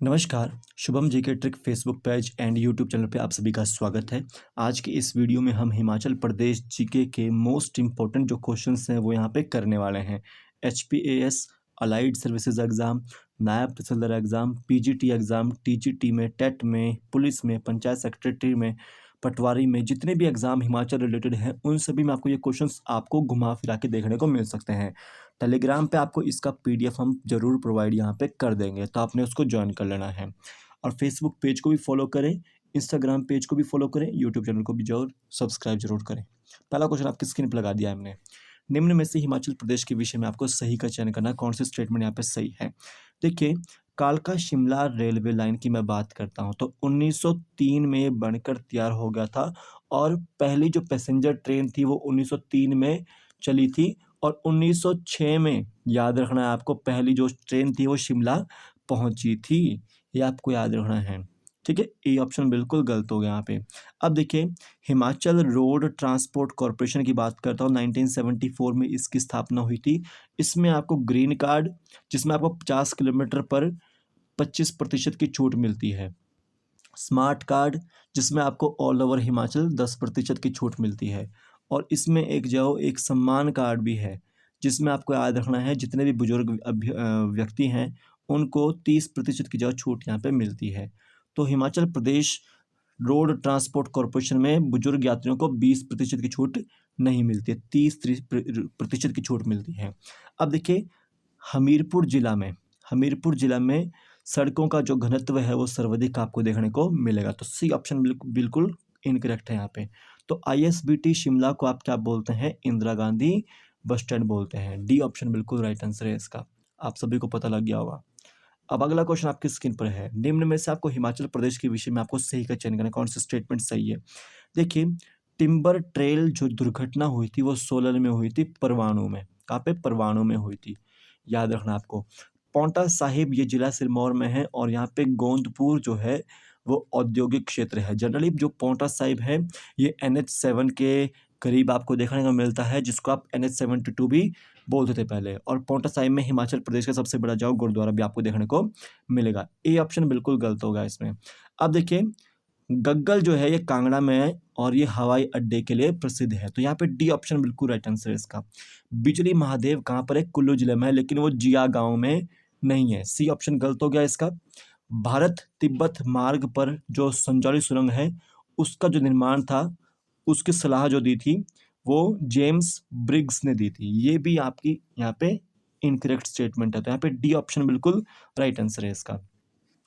नमस्कार, Shubham GK trick Facebook page and YouTube channel पे आप सभी का स्वागत है। आज की इस वीडियो में हम हिमाचल प्रदेश जीके के मोस्ट इम्पोर्टेंट जो क्वेश्चंस हैं वो यहाँ पे करने वाले हैं। एचपीएएस, अलाइड सर्विसेज एग्ज़ाम, नायब तहसीलदार एग्ज़ाम, पीजीटी एग्ज़ाम, टीजीटी में, टेट में, पुलिस में, पंचायत सेक्रेटरी में, पटवारी में, जितने भी एग्ज़ाम हिमाचल रिलेटेड हैं उन सभी में आपको ये क्वेश्चंस आपको घुमा फिरा के देखने को मिल सकते हैं। टेलीग्राम पे आपको इसका पीडीएफ हम ज़रूर प्रोवाइड यहाँ पे कर देंगे, तो आपने उसको ज्वाइन कर लेना है। और फेसबुक पेज को भी फॉलो करें, इंस्टाग्राम पेज को भी फॉलो करें, यूट्यूब चैनल को भी ज़रूर सब्सक्राइब ज़रूर करें। पहला क्वेश्चन आपकी स्क्रीन पर लगा दिया है हमने। निम्न में से हिमाचल प्रदेश के विषय में आपको सही का चयन करना है, कौन सी स्टेटमेंट यहाँ पे सही है। देखिए, कालका शिमला रेलवे लाइन की मैं बात करता हूँ तो 1903 में ये बनकर तैयार हो गया था और पहली जो पैसेंजर ट्रेन थी वो 1903 में चली थी और 1906 में, याद रखना है आपको, पहली जो ट्रेन थी वो शिमला पहुंची थी। ये आपको याद रखना है, ठीक है। ए ऑप्शन बिल्कुल गलत हो गया यहाँ पे। अब देखिए, हिमाचल रोड ट्रांसपोर्ट कॉरपोरेशन की बात करता हूँ, 1974 में इसकी स्थापना हुई थी। इसमें आपको ग्रीन कार्ड, जिसमें आपको 50 किलोमीटर पर 25% की छूट मिलती है। स्मार्ट कार्ड, जिसमें आपको ऑल ओवर हिमाचल 10% की छूट मिलती है। और इसमें एक सम्मान कार्ड भी है, जिसमें आपको याद रखना है जितने भी बुजुर्ग व्यक्ति हैं उनको 30% की जगह छूट यहाँ पे मिलती है। तो Himachal Pradesh road transport corporation में बुजुर्ग यात्रियों को 20% की छूट नहीं मिलती है, 30% की छूट मिलती है। अब देखिए, हमीरपुर जिला में सड़कों का जो घनत्व है वो सर्वाधिक आपको देखने को मिलेगा। तो सी ऑप्शन बिल्कुल इनकरेक्ट है यहाँ पे। तो आईएसबीटी शिमला को आप क्या बोलते हैं? इंदिरा गांधी बस स्टैंड बोलते हैं। डी ऑप्शन बिल्कुल राइट आंसर है इसका। आप सभी को पता लग गया होगा। अब अगला क्वेश्चन आपकी स्क्रीन पर है। निम्न में से आपको हिमाचल प्रदेश के विषय में आपको सही का चयन करना है, कौन सा स्टेटमेंट सही है। देखिए, टिम्बर ट्रेल जो दुर्घटना हुई थी वो सोलन में हुई थी, परवाणु में। कहाँ पे? परवाणु में हुई थी, याद रखना आपको। पांवटा साहिब ये जिला सिरमौर में है और यहाँ पे गोंदपुर जो है वो औद्योगिक क्षेत्र है। जनरली जो पांवटा साहिब है ये NH7 के करीब आपको देखने को मिलता है, जिसको आप NH72 भी बोलते थे पहले। और पांवटा साहिब में हिमाचल प्रदेश का सबसे बड़ा जो गुरुद्वारा भी आपको देखने को मिलेगा। ए ऑप्शन बिल्कुल गलत होगा इसमें। अब देखिए, गग्गल जो है ये कांगड़ा में है और ये हवाई अड्डे के लिए प्रसिद्ध है। तो यहाँ पे डी ऑप्शन बिल्कुल राइट आंसर है इसका। बिजली महादेव कहाँ पर है? कुल्लू जिले में है, लेकिन वो जिया गांव में नहीं है। सी ऑप्शन गलत हो गया इसका। भारत तिब्बत मार्ग पर जो संजौली सुरंग है उसका जो निर्माण था, उसकी सलाह जो दी थी वो जेम्स ब्रिग्स ने दी थी। ये भी आपकी यहाँ पे इनकरेक्ट स्टेटमेंट है। तो यहाँ पे डी ऑप्शन बिल्कुल राइट आंसर है इसका।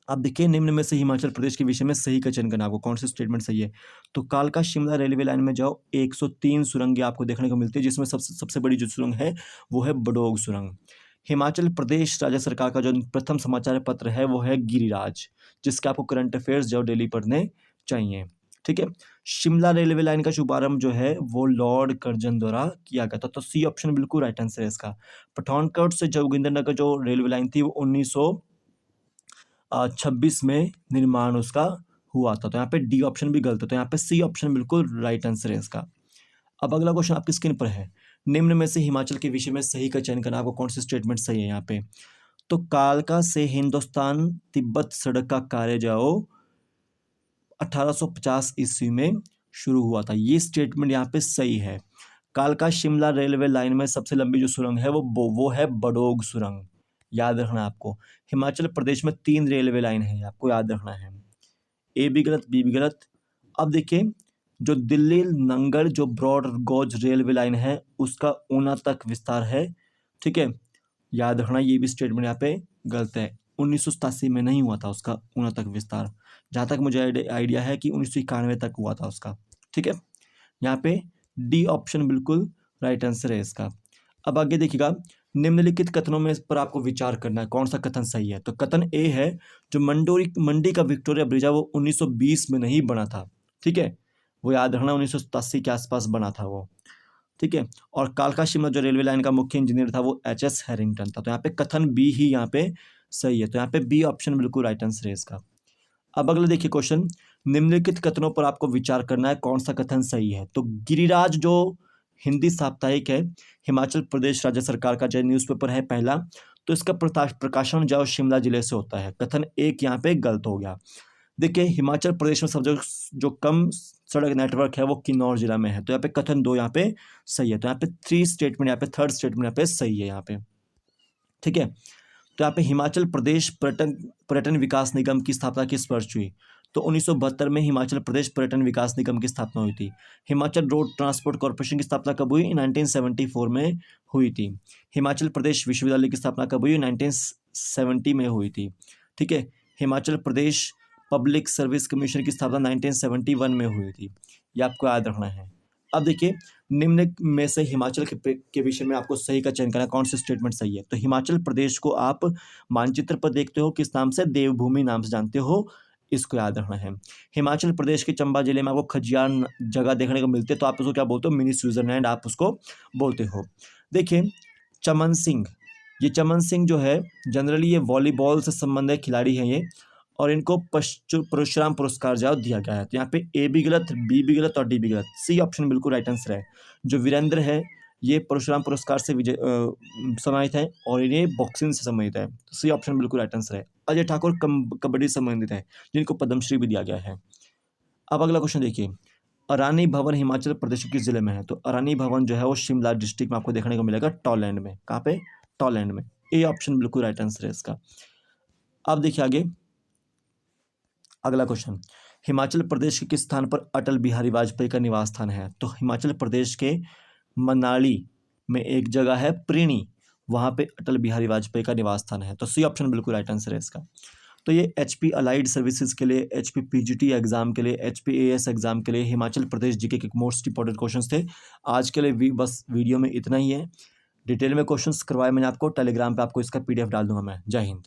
अब देखिए, निम्न में से हिमाचल प्रदेश के विषय में सही का चयन करना, आपको कौन सी स्टेटमेंट सही है। तो कालका शिमला रेलवे लाइन में जाओ, 103 सुरंगें आपको देखने को मिलती है, जिसमें सबसे सबसे बड़ी जो सुरंग है वो है बडोग सुरंग। हिमाचल प्रदेश राज्य सरकार का जो प्रथम समाचार पत्र है वो है गिरिराज, जिसके आपको करंट अफेयर्स जो डेली पढ़ने चाहिए, ठीक है। शिमला रेलवे लाइन का शुभारंभ जो है वो लॉर्ड कर्जन द्वारा किया गया था। तो सी ऑप्शन बिल्कुल राइट आंसर है इसका। पठानकोट से जोगिंदरनगर जो रेलवे लाइन थी वो 1926 में निर्माण उसका हुआ था। तो यहाँ पे डी ऑप्शन भी गलत है। तो यहाँ पे सी ऑप्शन बिल्कुल राइट आंसर है इसका। अब अगला क्वेश्चन आपकी स्क्रीन पर है। निम्न में से हिमाचल के विषय में सही का चयन करना, आपको कौन सी स्टेटमेंट सही है यहाँ पे। तो कालका से हिंदुस्तान तिब्बत सड़क का कार्य जो 1850 ईस्वी में शुरू हुआ था, ये स्टेटमेंट यहाँ पे सही है। कालका शिमला रेलवे लाइन में सबसे लंबी जो सुरंग है वो है बडोग सुरंग, याद रखना है आपको। हिमाचल प्रदेश में 3 रेलवे लाइन है, आपको याद रखना है। ए भी गलत, बी भी गलत। अब देखिए, जो दिल्ली नंगल जो ब्रॉड गॉज रेलवे लाइन है उसका ऊना तक विस्तार है, ठीक है। याद रखना, ये भी स्टेटमेंट यहाँ पे गलत है। 1987 में नहीं हुआ था उसका ऊना तक विस्तार, जहाँ तक मुझे आइडिया है कि 1991 तक हुआ था उसका, ठीक है। यहाँ पे डी ऑप्शन बिल्कुल राइट आंसर है इसका। अब आगे देखिएगा, निम्नलिखित कथनों में इस पर आपको विचार करना है, कौन सा कथन सही है। तो कथन ए है, जो मंडी का विक्टोरिया ब्रिज है वो 1920 में नहीं बना था, ठीक है। वो याद रखना, 1987 के आसपास बना था वो, ठीक है। और कालका शिमला जो रेलवे लाइन का मुख्य इंजीनियर था वो HS हैरिंगटन था। तो यहाँ पे कथन बी ही यहाँ पे सही है। तो यहाँ पे बी ऑप्शन बिल्कुल राइट आंसर है इसका। अब अगला देखिए क्वेश्चन, निम्नलिखित कथनों पर आपको विचार करना है, कौन सा कथन सही है। तो गिरिराज जो हिंदी साप्ताहिक है, हिमाचल प्रदेश राज्य सरकार का जो न्यूज़पेपर है पहला, तो इसका प्रकाशन जो शिमला जिले से होता है। कथन एक यहाँ पे गलत हो गया। देखिए हिमाचल प्रदेश में सब जो कम सड़क नेटवर्क है वो किन्नौर जिला में है, तो यहाँ पे कथन 2 यहाँ पे सही है। तो यहाँ पे 3 स्टेटमेंट, यहाँ पे थर्ड स्टेटमेंट यहाँ पे सही है यहाँ पे, ठीक है। तो यहाँ पे हिमाचल प्रदेश पर्यटन विकास निगम की स्थापना किस वर्ष हुई? तो 1972 में हिमाचल प्रदेश पर्यटन विकास निगम की स्थापना हुई थी। हिमाचल रोड ट्रांसपोर्ट कॉर्पोरेशन की स्थापना कब हुई? 1974 में हुई थी। हिमाचल प्रदेश विश्वविद्यालय की स्थापना कब हुई? 1970 में हुई थी, ठीक है। Himachal Pradesh public service commission की स्थापना 1971 में हुई थी, ये आपको याद रखना है। अब देखिए निम्न में से हिमाचल के विषय में आपको सही का चयन करना है, कौन सी स्टेटमेंट सही है। तो हिमाचल प्रदेश को आप मानचित्र पर देखते हो किस नाम से? देवभूमि नाम से जानते हो, इसको याद रखना है। हिमाचल प्रदेश के चंबा जिले में आपको खजियार जगह देखने को मिलती है, तो आप उसको क्या बोलते हो? मिनी स्विट्जरलैंड आप उसको बोलते हो। देखिए चमन सिंह, ये चमन सिंह जो है जनरली ये वॉलीबॉल से संबंधित खिलाड़ी हैं ये, और इनको परशुराम पुरस्कार जो दिया गया है। तो यहाँ पे ए भी गलत, बी भी गलत और डी भी गलत, सी ऑप्शन बिल्कुल राइट आंसर है। जो वीरेंद्र है ये परशुराम पुरस्कार से सम्मानित है और ये बॉक्सिंग से सम्मानित है, तो सी ऑप्शन बिल्कुल राइट आंसर है। अजय ठाकुर कबड्डी से संबंधित है, जिनको पद्मश्री भी दिया गया है। अब अगला क्वेश्चन देखिए, अरानी भवन हिमाचल प्रदेश के किस जिले में है? तो अरानी भवन जो है वो शिमला डिस्ट्रिक्ट में आपको देखने को मिलेगा, टॉलैंड में। कहाँ पे? टॉलैंड में। ए ऑप्शन बिल्कुल राइट आंसर है इसका। अब देखिए आगे अगला क्वेश्चन, हिमाचल प्रदेश के किस स्थान पर अटल बिहारी वाजपेयी का निवास स्थान है? तो हिमाचल प्रदेश के मनाली में एक जगह है प्रीणी, वहाँ पे अटल बिहारी वाजपेयी का निवास स्थान है, तो सी ऑप्शन बिल्कुल राइट आंसर है इसका। तो ये HP अलाइड सर्विसेज के लिए, HP PGT एग्जाम के लिए, HP AS एग्जाम के लिए हिमाचल प्रदेश जीके के मोस्ट इंपॉर्टेंट क्वेश्चंस थे। आज के लिए बस वीडियो में इतना ही है। डिटेल में क्वेश्चंस करवाए मैंने आपको, टेलीग्राम पे आपको इसका PDF डाल दूंगा मैं। जय हिंद।